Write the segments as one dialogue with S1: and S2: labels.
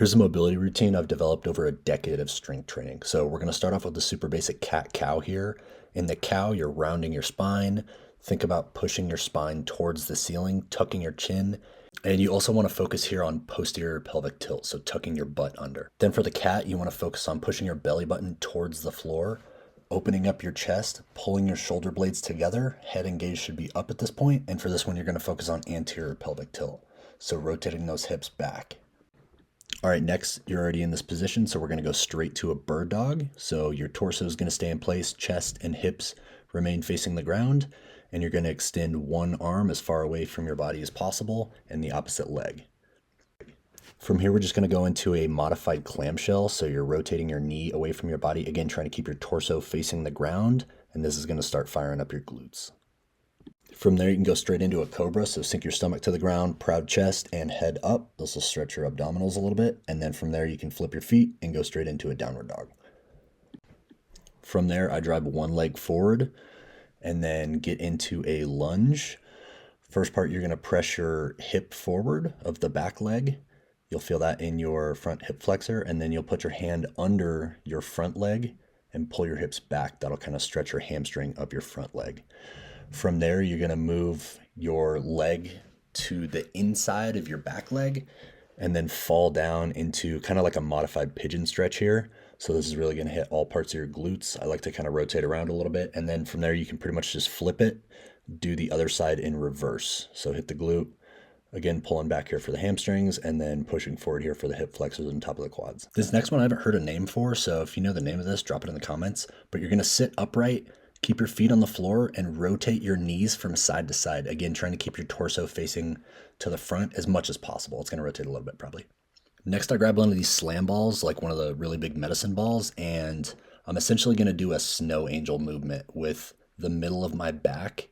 S1: Here's a mobility routine I've developed over a decade of strength training. So we're going to start off with the super basic cat-cow here. In the cow, you're rounding your spine. Think about pushing your spine towards the ceiling, tucking your chin. And you also want to focus here on posterior pelvic tilt, so tucking your butt under. Then for the cat, you want to focus on pushing your belly button towards the floor, opening up your chest, pulling your shoulder blades together. Head and gaze should be up at this point. And for this one, you're going to focus on anterior pelvic tilt, so rotating those hips back. All right, next, you're already in this position, so we're going to go straight to a bird dog. So your torso is going to stay in place, chest and hips remain facing the ground, and you're going to extend one arm as far away from your body as possible and the opposite leg. From here, we're just going to go into a modified clamshell, so you're rotating your knee away from your body, again, trying to keep your torso facing the ground, and this is going to start firing up your glutes. From there, you can go straight into a cobra, so sink your stomach to the ground, proud chest, and head up. This will stretch your abdominals a little bit, and then from there, you can flip your feet and go straight into a downward dog. From there, I drive one leg forward and then get into a lunge. First part, you're going to press your hip forward of the back leg. You'll feel that in your front hip flexor, and then you'll put your hand under your front leg and pull your hips back. That'll kind of stretch your hamstring of your front leg. From there, you're going to move your leg to the inside of your back leg and then fall down into kind of like a modified pigeon stretch here. So this is really going to hit all parts of your glutes. I like to kind of rotate around a little bit. And then from there, you can pretty much just flip it, do the other side in reverse. So hit the glute, again, pulling back here for the hamstrings and then pushing forward here for the hip flexors and top of the quads. This next one I haven't heard a name for, so if you know the name of this, drop it in the comments. But you're going to sit upright, keep your feet on the floor, and rotate your knees from side to side. Again, trying to keep your torso facing to the front as much as possible. It's going to rotate a little bit probably. Next, I grab one of these slam balls, like one of the really big medicine balls, and I'm essentially going to do a snow angel movement with the middle of my back,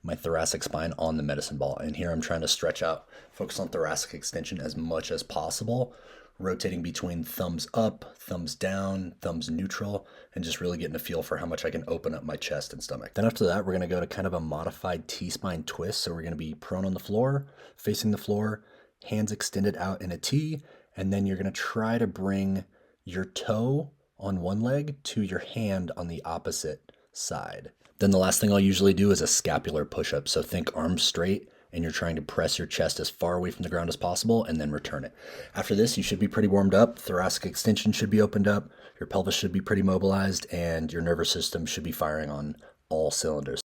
S1: my thoracic spine on the medicine ball. And here I'm trying to stretch out, focus on thoracic extension as much as possible, rotating between thumbs up, thumbs down, thumbs neutral, and just really getting a feel for how much I can open up my chest and stomach. Then after that, we're going to go to kind of a modified T-spine twist. So we're going to be prone on the floor, facing the floor, hands extended out in a T, and then you're going to try to bring your toe on one leg to your hand on the opposite side. Then the last thing I'll usually do is a scapular push-up. So think arms straight, and you're trying to press your chest as far away from the ground as possible and then return it. After this, you should be pretty warmed up. Thoracic extension should be opened up. Your pelvis should be pretty mobilized, and your nervous system should be firing on all cylinders.